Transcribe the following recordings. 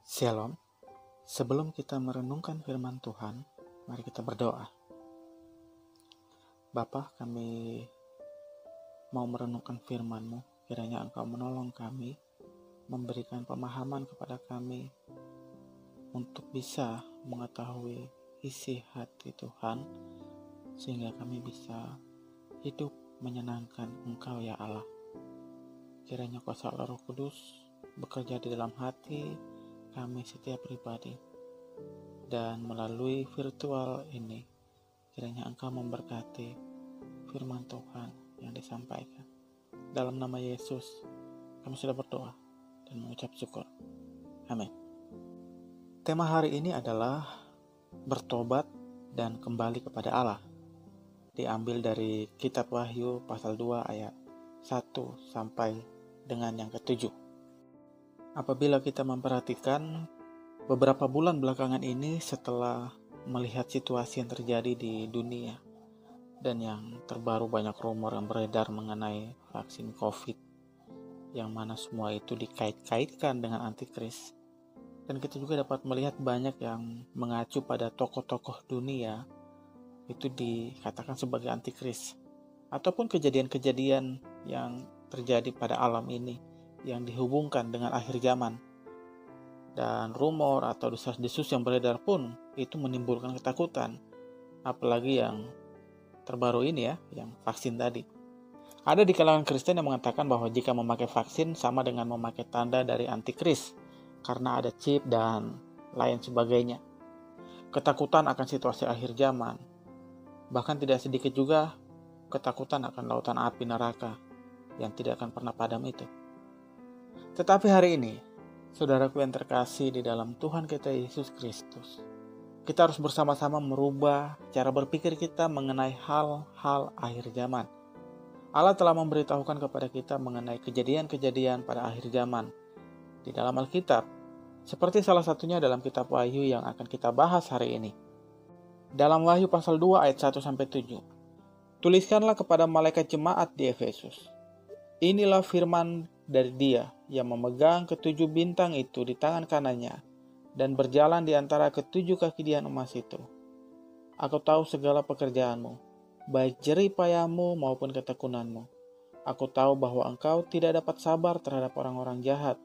Shalom, sebelum kita merenungkan firman Tuhan, mari kita berdoa. Bapa, kami mau merenungkan firman-Mu, kiranya Engkau menolong kami, memberikan pemahaman kepada kami, untuk bisa mengetahui isi hati Tuhan, sehingga kami bisa hidup menyenangkan Engkau ya Allah. Kiranya kuasa Roh Kudus bekerja di dalam hati kami setiap pribadi, dan melalui virtual ini kiranya Engkau memberkati firman Tuhan yang disampaikan. Dalam nama Yesus kami sudah berdoa dan mengucap syukur. Amin. Tema hari ini adalah bertobat dan kembali kepada Allah. Diambil dari kitab Wahyu pasal 2 ayat 1 sampai dengan yang ke-7. Apabila kita memperhatikan beberapa bulan belakangan ini, setelah melihat situasi yang terjadi di dunia dan yang terbaru banyak rumor yang beredar mengenai vaksin COVID, yang mana semua itu dikait-kaitkan dengan antikris, dan kita juga dapat melihat banyak yang mengacu pada tokoh-tokoh dunia itu dikatakan sebagai antikris, ataupun kejadian-kejadian yang terjadi pada alam ini yang dihubungkan dengan akhir zaman. Dan rumor atau desas-desus yang beredar pun itu menimbulkan ketakutan. Apalagi yang terbaru ini ya, yang vaksin tadi. Ada di kalangan Kristen yang mengatakan bahwa jika memakai vaksin sama dengan memakai tanda dari antikris, karena ada chip dan lain sebagainya. Ketakutan akan situasi akhir zaman. Bahkan tidak sedikit juga ketakutan akan lautan api neraka yang tidak akan pernah padam itu. Tetapi hari ini, saudaraku yang terkasih di dalam Tuhan kita Yesus Kristus, kita harus bersama-sama merubah cara berpikir kita mengenai hal-hal akhir zaman. Allah telah memberitahukan kepada kita mengenai kejadian-kejadian pada akhir zaman di dalam Alkitab, seperti salah satunya dalam kitab Wahyu yang akan kita bahas hari ini. Dalam Wahyu pasal 2 ayat 1-7, tuliskanlah kepada malaikat jemaat di Efesus. Inilah firman dari Dia yang memegang ketujuh bintang itu di tangan kanannya dan berjalan di antara ketujuh kaki dian emas itu. Aku tahu segala pekerjaanmu, baik jerih payahmu maupun ketekunanmu. Aku tahu bahwa engkau tidak dapat sabar terhadap orang-orang jahat,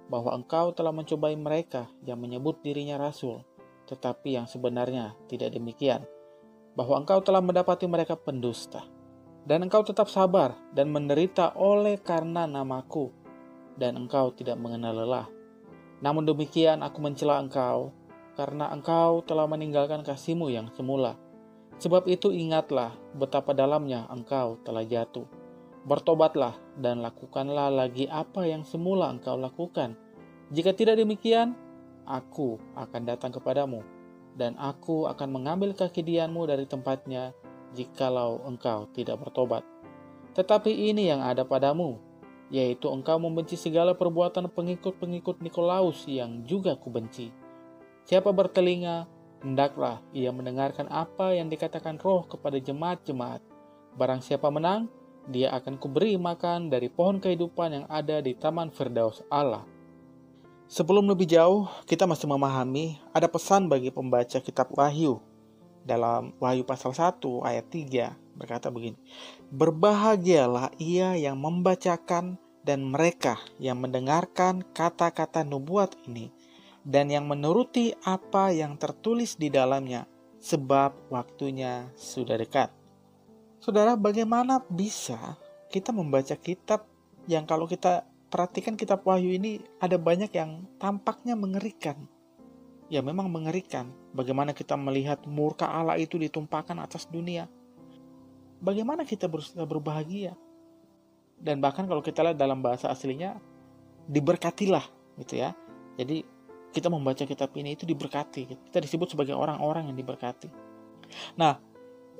bahwa engkau telah mencobai mereka yang menyebut dirinya rasul, tetapi yang sebenarnya tidak demikian, bahwa engkau telah mendapati mereka pendusta. Dan engkau tetap sabar dan menderita oleh karena namaku, dan engkau tidak mengenal lelah. Namun demikian aku mencela engkau, karena engkau telah meninggalkan kasihmu yang semula. Sebab itu ingatlah betapa dalamnya engkau telah jatuh. Bertobatlah dan lakukanlah lagi apa yang semula engkau lakukan. Jika tidak demikian, aku akan datang kepadamu, dan aku akan mengambil kaki dianmu dari tempatnya, jikalau engkau tidak bertobat. Tetapi ini yang ada padamu, yaitu engkau membenci segala perbuatan pengikut-pengikut Nikolaus yang juga kubenci. Siapa bertelinga, hendaklah ia mendengarkan apa yang dikatakan Roh kepada jemaat-jemaat. Barang siapa menang, dia akan kuberi makan dari pohon kehidupan yang ada di Taman Firdaus Allah. Sebelum lebih jauh, kita masih memahami ada pesan bagi pembaca kitab Wahyu. Dalam Wahyu pasal 1 ayat 3 berkata begini, berbahagialah ia yang membacakan dan mereka yang mendengarkan kata-kata nubuat ini dan yang menuruti apa yang tertulis di dalamnya, sebab waktunya sudah dekat. Saudara, bagaimana bisa kita membaca kitab yang kalau kita perhatikan kitab Wahyu ini ada banyak yang tampaknya mengerikan. Ya memang mengerikan, bagaimana kita melihat murka Allah itu ditumpahkan atas dunia. Bagaimana kita berusaha berbahagia. Dan bahkan kalau kita lihat dalam bahasa aslinya, diberkatilah gitu ya. Jadi kita membaca kitab ini itu diberkati. Kita disebut sebagai orang-orang yang diberkati. Nah,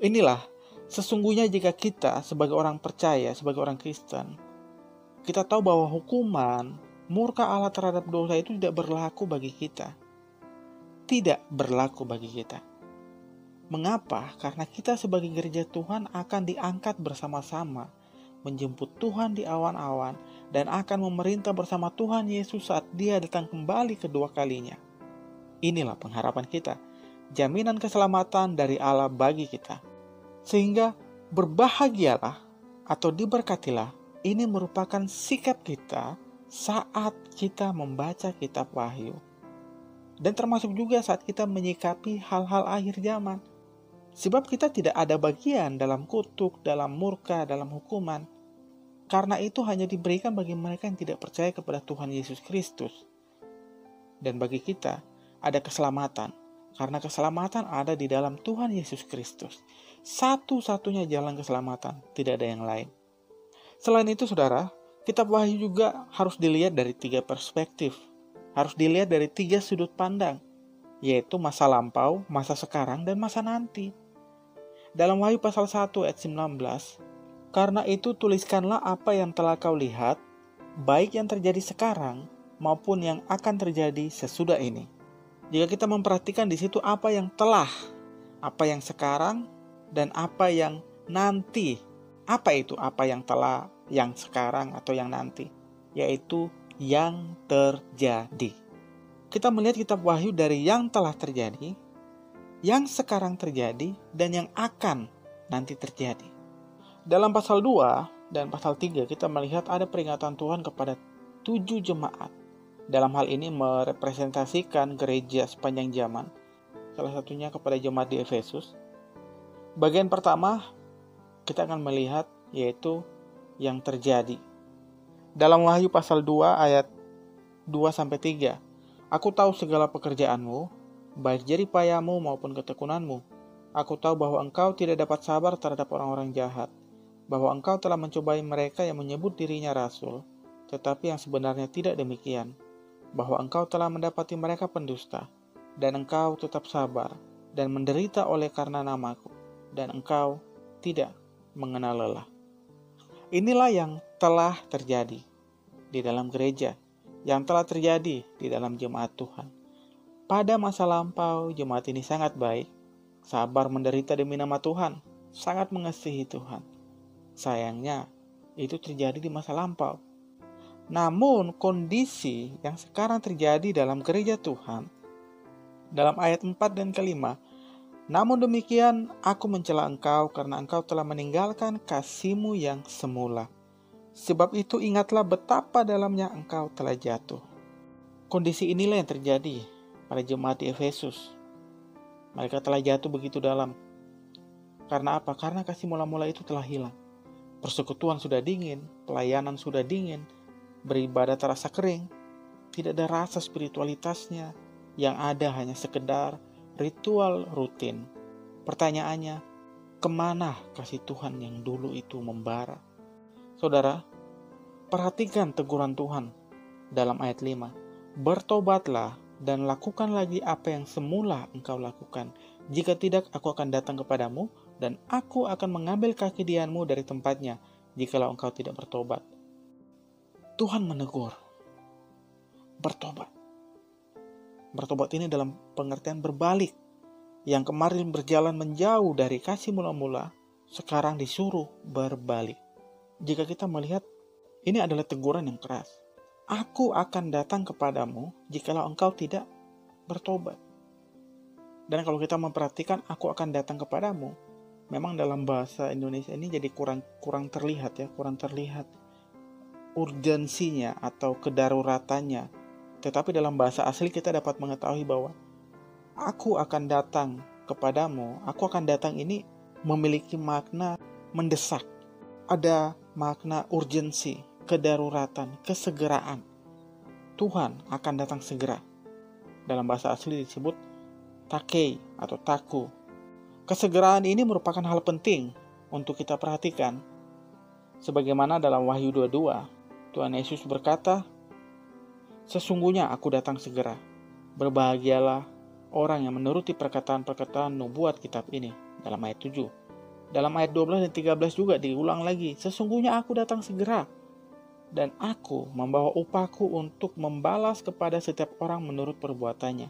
inilah sesungguhnya jika kita sebagai orang percaya, sebagai orang Kristen, kita tahu bahwa hukuman murka Allah terhadap dosa itu tidak berlaku bagi kita. Tidak berlaku bagi kita. Mengapa? Karena kita sebagai gereja Tuhan akan diangkat bersama-sama menjemput Tuhan di awan-awan, dan akan memerintah bersama Tuhan Yesus saat Dia datang kembali kedua kalinya. Inilah pengharapan kita, jaminan keselamatan dari Allah bagi kita. Sehingga berbahagialah atau diberkatilah, ini merupakan sikap kita saat kita membaca kitab Wahyu. Dan termasuk juga saat kita menyikapi hal-hal akhir zaman. Sebab kita tidak ada bagian dalam kutuk, dalam murka, dalam hukuman. Karena itu hanya diberikan bagi mereka yang tidak percaya kepada Tuhan Yesus Kristus. Dan bagi kita ada keselamatan. Karena keselamatan ada di dalam Tuhan Yesus Kristus. Satu-satunya jalan keselamatan, tidak ada yang lain. Selain itu saudara, kitab Wahyu juga harus dilihat dari 3 perspektif. Harus dilihat dari 3 sudut pandang, yaitu masa lampau, masa sekarang, dan masa nanti. Dalam Wahyu pasal 1 ayat 19, karena itu tuliskanlah apa yang telah kau lihat, baik yang terjadi sekarang maupun yang akan terjadi sesudah ini. Jika kita memperhatikan di situ apa yang telah, apa yang sekarang, dan apa yang nanti. Apa itu apa yang telah, yang sekarang, atau yang nanti? Yaitu yang terjadi. Kita melihat kitab Wahyu dari yang telah terjadi, yang sekarang terjadi, dan yang akan nanti terjadi. Dalam pasal 2 dan pasal 3 kita melihat ada peringatan Tuhan kepada 7 jemaat. Dalam hal ini merepresentasikan gereja sepanjang zaman. Salah satunya kepada jemaat di Efesus. Bagian pertama kita akan melihat yaitu yang terjadi. Dalam Wahyu pasal 2 ayat 2-3. Aku tahu segala pekerjaanmu, baik jeripayamu maupun ketekunanmu. Aku tahu bahwa engkau tidak dapat sabar terhadap orang-orang jahat, bahwa engkau telah mencobai mereka yang menyebut dirinya rasul, tetapi yang sebenarnya tidak demikian, bahwa engkau telah mendapati mereka pendusta, dan engkau tetap sabar, dan menderita oleh karena namaku, dan engkau tidak mengenal lelah. Inilah yang telah terjadi di dalam gereja, yang telah terjadi di dalam jemaat Tuhan. Pada masa lampau, jemaat ini sangat baik, sabar menderita demi nama Tuhan, sangat mengasihi Tuhan. Sayangnya, itu terjadi di masa lampau. Namun, kondisi yang sekarang terjadi dalam gereja Tuhan, dalam ayat 4 dan ke-5, namun demikian, aku mencela engkau karena engkau telah meninggalkan kasih-Mu yang semula. Sebab itu ingatlah betapa dalamnya engkau telah jatuh. Kondisi inilah yang terjadi pada jemaat di Efesus. Mereka telah jatuh begitu dalam. Karena apa? Karena kasih mula-mula itu telah hilang. Persekutuan sudah dingin, pelayanan sudah dingin, beribadah terasa kering, tidak ada rasa spiritualitasnya, yang ada hanya sekedar ritual rutin. Pertanyaannya, kemana kasih Tuhan yang dulu itu membara? Saudara, perhatikan teguran Tuhan dalam ayat 5. Bertobatlah dan lakukan lagi apa yang semula engkau lakukan. Jika tidak, aku akan datang kepadamu dan aku akan mengambil kaki-dianmu dari tempatnya jikalau engkau tidak bertobat. Tuhan menegur. Bertobat. Bertobat ini dalam pengertian berbalik. Yang kemarin berjalan menjauh dari kasih mula-mula, sekarang disuruh berbalik. Jika kita melihat, ini adalah teguran yang keras. Aku akan datang kepadamu jikalau engkau tidak bertobat. Dan kalau kita memperhatikan aku akan datang kepadamu, memang dalam bahasa Indonesia ini jadi kurang terlihat ya, kurang terlihat urgensinya atau kedaruratannya. Tetapi dalam bahasa asli kita dapat mengetahui bahwa aku akan datang kepadamu, aku akan datang ini memiliki makna mendesak. Ada makna urgensi, kedaruratan, kesegeraan. Tuhan akan datang segera. Dalam bahasa asli disebut takei atau taku. Kesegeraan ini merupakan hal penting untuk kita perhatikan. Sebagaimana dalam Wahyu 22, Tuhan Yesus berkata, sesungguhnya aku datang segera. Berbahagialah orang yang menuruti perkataan-perkataan nubuat kitab ini. Dalam ayat 7. Dalam ayat 12 dan 13 juga diulang lagi. Sesungguhnya aku datang segera. Dan aku membawa upahku untuk membalas kepada setiap orang menurut perbuatannya.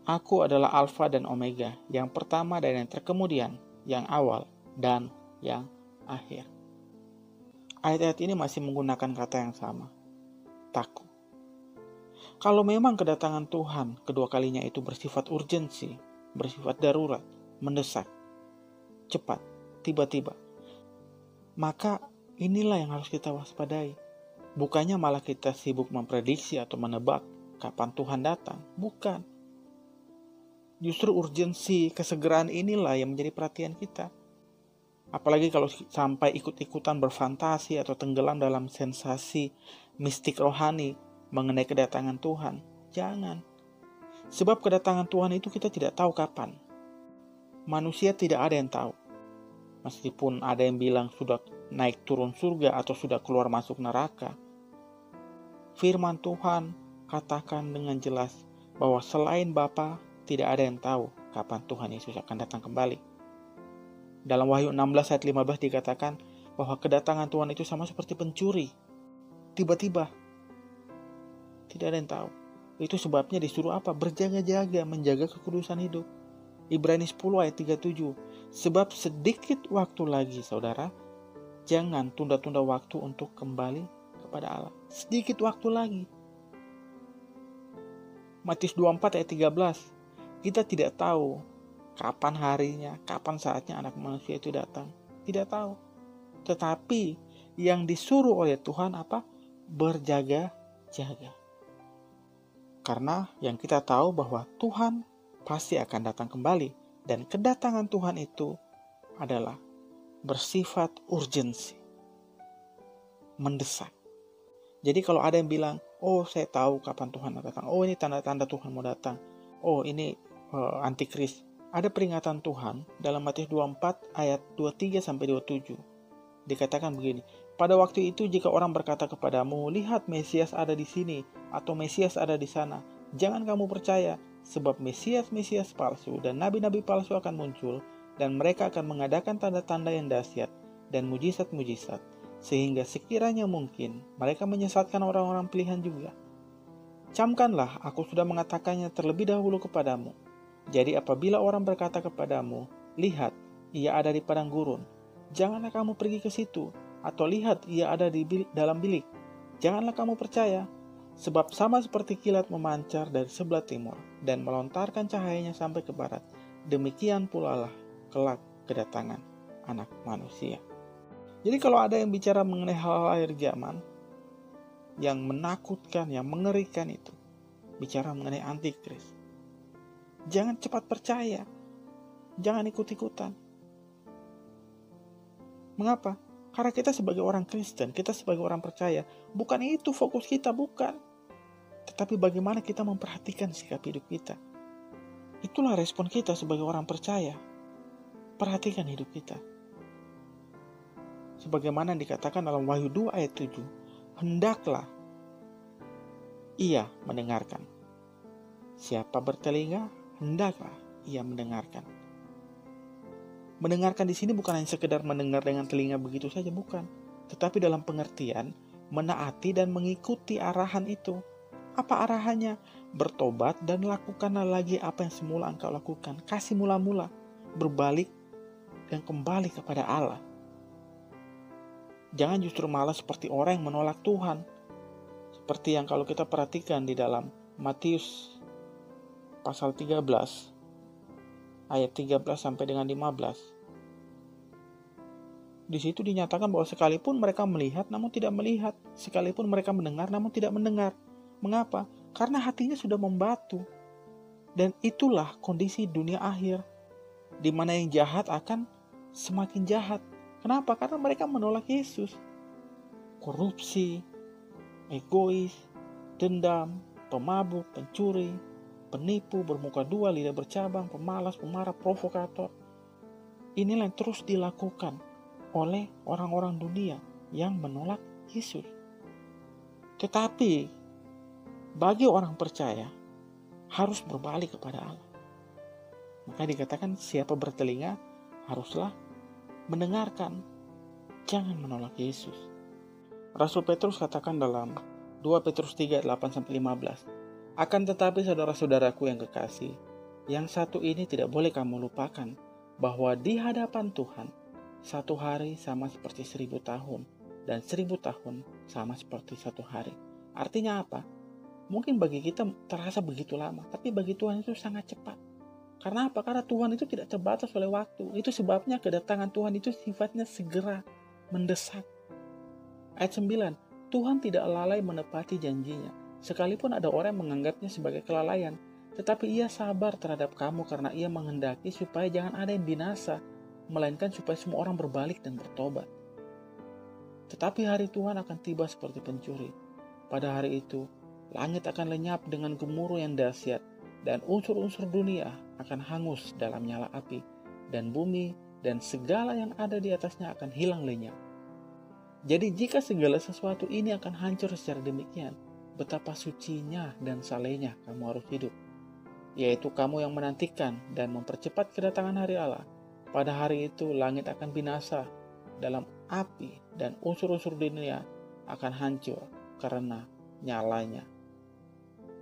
Aku adalah Alfa dan Omega, yang pertama dan yang terkemudian, yang awal dan yang akhir. Ayat-ayat ini masih menggunakan kata yang sama, takut. Kalau memang kedatangan Tuhan kedua kalinya itu bersifat urgensi, bersifat darurat, mendesak, cepat, tiba-tiba, maka inilah yang harus kita waspadai. Bukannya malah kita sibuk memprediksi atau menebak kapan Tuhan datang. Bukan. Justru urgensi, kesegeraan inilah yang menjadi perhatian kita. Apalagi kalau sampai ikut-ikutan berfantasi atau tenggelam dalam sensasi mistik rohani mengenai kedatangan Tuhan. Jangan. Sebab kedatangan Tuhan itu kita tidak tahu kapan. Manusia tidak ada yang tahu. Meskipun ada yang bilang sudah naik turun surga atau sudah keluar masuk neraka. Firman Tuhan katakan dengan jelas bahwa selain Bapa tidak ada yang tahu kapan Tuhan Yesus akan datang kembali. Dalam Wahyu 16 ayat 15 dikatakan bahwa kedatangan Tuhan itu sama seperti pencuri. Tiba-tiba. Tidak ada yang tahu. Itu sebabnya disuruh apa? Berjaga-jaga, menjaga kekudusan hidup. Ibrani 10 ayat 37. Sebab sedikit waktu lagi, saudara, jangan tunda-tunda waktu untuk kembali kepada Allah. Sedikit waktu lagi. Matius 24 ayat 13. Kita tidak tahu kapan harinya, kapan saatnya anak manusia itu datang. Tidak tahu. Tetapi yang disuruh oleh Tuhan apa? Berjaga-jaga. Karena yang kita tahu bahwa Tuhan pasti akan datang kembali. Dan kedatangan Tuhan itu adalah bersifat urgensi. Mendesak. Jadi kalau ada yang bilang, oh saya tahu kapan Tuhan akan datang. Oh ini tanda-tanda Tuhan mau datang. Oh ini antikris. Ada peringatan Tuhan dalam Matius 24 ayat 23-27. Dikatakan begini, pada waktu itu jika orang berkata kepadamu, lihat Mesias ada di sini atau Mesias ada di sana, jangan kamu percaya, sebab Mesias-Mesias palsu dan nabi-nabi palsu akan muncul dan mereka akan mengadakan tanda-tanda yang dahsyat dan mujizat-mujizat, sehingga sekiranya mungkin mereka menyesatkan orang-orang pilihan juga. Camkanlah, aku sudah mengatakannya terlebih dahulu kepadamu. Jadi apabila orang berkata kepadamu, lihat, ia ada di padang gurun, janganlah kamu pergi ke situ, atau lihat, ia ada di dalam bilik. Janganlah kamu percaya, sebab sama seperti kilat memancar dari sebelah timur dan melontarkan cahayanya sampai ke barat, demikian pula lah kelak kedatangan anak manusia. Jadi kalau ada yang bicara mengenai hal-hal akhir zaman yang menakutkan, yang mengerikan itu, bicara mengenai antikris, jangan cepat percaya. Jangan ikut-ikutan. Mengapa? Karena kita sebagai orang Kristen, kita sebagai orang percaya, bukan itu fokus kita, bukan. Tetapi bagaimana kita memperhatikan sikap hidup kita. Itulah respon kita sebagai orang percaya. Perhatikan hidup kita. Sebagaimana dikatakan dalam Wahyu 2 ayat 7, hendaklah ia mendengarkan. Siapa bertelinga, hendaklah ia mendengarkan. Mendengarkan di sini bukan hanya sekedar mendengar dengan telinga begitu saja, bukan. Tetapi dalam pengertian menaati dan mengikuti arahan itu. Apa arahannya? Bertobat dan lakukanlah lagi apa yang semula engkau lakukan. Kasih mula-mula, berbalik dan kembali kepada Allah. Jangan justru malah seperti orang yang menolak Tuhan. Seperti yang kalau kita perhatikan di dalam Matius pasal 13 ayat 13 sampai dengan 15. Di situ dinyatakan bahwa sekalipun mereka melihat namun tidak melihat, sekalipun mereka mendengar namun tidak mendengar. Mengapa? Karena hatinya sudah membatu. Dan itulah kondisi dunia akhir, di mana yang jahat akan semakin jahat. Kenapa? Karena mereka menolak Yesus. Korupsi, egois, dendam, pemabuk, pencuri, penipu, bermuka dua, lidah bercabang, pemalas, pemarah, provokator. Inilah yang terus dilakukan oleh orang-orang dunia yang menolak Yesus. Tetapi bagi orang percaya harus berbalik kepada Allah. Maka dikatakan siapa bertelinga haruslah mendengarkan, jangan menolak Yesus. Rasul Petrus katakan dalam 2 Petrus 3 8-15, akan tetapi saudara-saudaraku yang kekasih, yang satu ini tidak boleh kamu lupakan, bahwa di hadapan Tuhan, satu hari sama seperti 1000 tahun, dan 1000 tahun sama seperti satu hari. Artinya apa? Mungkin bagi kita terasa begitu lama, tapi bagi Tuhan itu sangat cepat. Karena apa? Karena Tuhan itu tidak terbatas oleh waktu. Itu sebabnya kedatangan Tuhan itu sifatnya segera, mendesak. Ayat 9, Tuhan tidak lalai menepati janjinya. Sekalipun ada orang yang menganggapnya sebagai kelalaian, tetapi ia sabar terhadap kamu karena ia menghendaki supaya jangan ada yang binasa, melainkan supaya semua orang berbalik dan bertobat. Tetapi hari Tuhan akan tiba seperti pencuri. Pada hari itu, langit akan lenyap dengan gemuruh yang dahsyat, dan unsur-unsur dunia akan hangus dalam nyala api, dan bumi dan segala yang ada di atasnya akan hilang lenyap. Jadi jika segala sesuatu ini akan hancur secara demikian, betapa sucinya dan salehnya kamu harus hidup, yaitu kamu yang menantikan dan mempercepat kedatangan hari Allah. Pada hari itu langit akan binasa dalam api dan unsur-unsur dunia akan hancur karena nyalanya.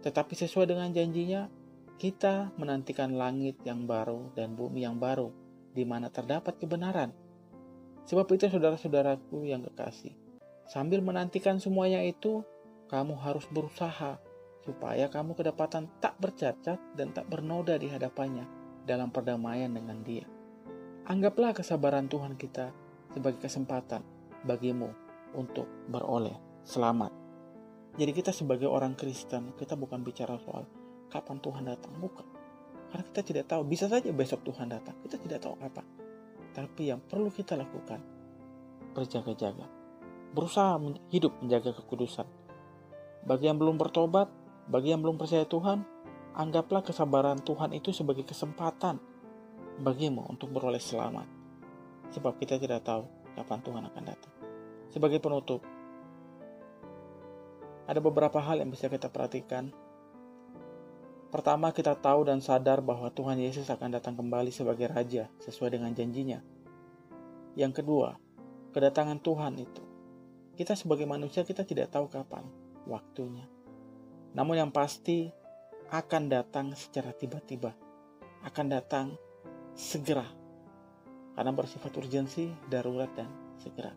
Tetapi sesuai dengan janjinya, kita menantikan langit yang baru dan bumi yang baru, di mana terdapat kebenaran. Sebab itu saudara-saudaraku yang kekasih, sambil menantikan semuanya itu, kamu harus berusaha supaya kamu kedapatan tak bercacat dan tak bernoda di hadapannya dalam perdamaian dengan Dia. Anggaplah kesabaran Tuhan kita sebagai kesempatan bagimu untuk beroleh selamat. Jadi kita sebagai orang Kristen, kita bukan bicara soal kapan Tuhan datang, bukan. Karena kita tidak tahu, bisa saja besok Tuhan datang, kita tidak tahu apa. Tapi yang perlu kita lakukan, berjaga-jaga, berusaha hidup menjaga kekudusan. Bagi yang belum bertobat, bagi yang belum percaya Tuhan, anggaplah kesabaran Tuhan itu sebagai kesempatan bagimu untuk beroleh selamat. Sebab kita tidak tahu kapan Tuhan akan datang. Sebagai penutup, ada beberapa hal yang bisa kita perhatikan. Pertama, kita tahu dan sadar bahwa Tuhan Yesus akan datang kembali sebagai Raja sesuai dengan janjinya. Yang kedua, kedatangan Tuhan itu, kita sebagai manusia kita tidak tahu kapan waktunya. Namun yang pasti akan datang secara tiba-tiba, akan datang segera, karena bersifat urgensi, darurat, dan segera.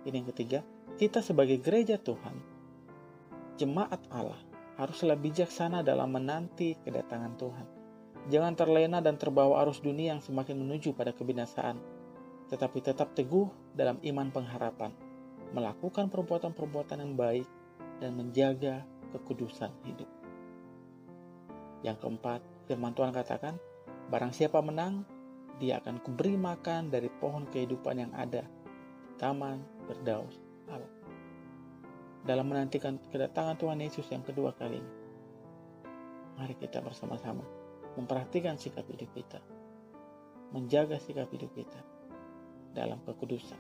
Ini yang ketiga, kita sebagai gereja Tuhan, jemaat Allah, haruslah bijaksana dalam menanti kedatangan Tuhan. Jangan terlena dan terbawa arus dunia yang semakin menuju pada kebinasaan, tetapi tetap teguh dalam iman pengharapan, melakukan perbuatan-perbuatan yang baik, dan menjaga kekudusan hidup. Yang keempat, firman Tuhan katakan, barang siapa menang, dia akan kuberi makan dari pohon kehidupan yang ada di taman Firdaus Allah. Dalam menantikan kedatangan Tuhan Yesus yang kedua kalinya, mari kita bersama-sama memperhatikan sikap hidup kita, menjaga sikap hidup kita dalam kekudusan,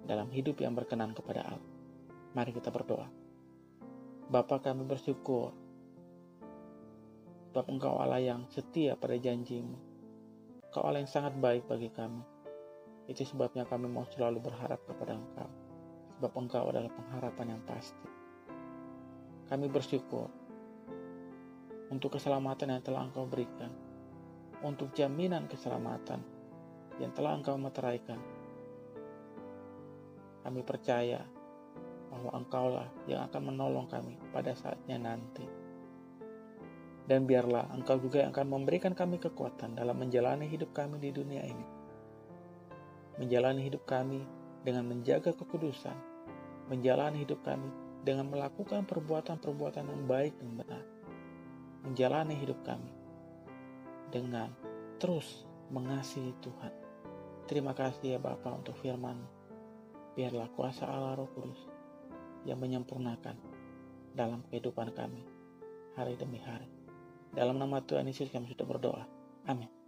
dalam hidup yang berkenan kepada Allah. Mari kita berdoa. Bapa, kami bersyukur sebab Engkau Allah yang setia pada janji-Mu. Engkau Allah yang sangat baik bagi kami. Itu sebabnya kami mau selalu berharap kepada Engkau, sebab Engkau adalah pengharapan yang pasti. Kami bersyukur untuk keselamatan yang telah Engkau berikan, untuk jaminan keselamatan yang telah Engkau meteraikan. Kami percaya bahwa Engkaulah yang akan menolong kami pada saatnya nanti. Dan biarlah Engkau juga yang akan memberikan kami kekuatan dalam menjalani hidup kami di dunia ini. Menjalani hidup kami dengan menjaga kekudusan. Menjalani hidup kami dengan melakukan perbuatan-perbuatan yang baik dan benar. Menjalani hidup kami dengan terus mengasihi Tuhan. Terima kasih ya Bapa untuk firman-Mu. Biarlah kuasa Allah Roh Kudus yang menyempurnakan dalam kehidupan kami hari demi hari. Dalam nama Tuhan Yesus kami sudah berdoa. Amin.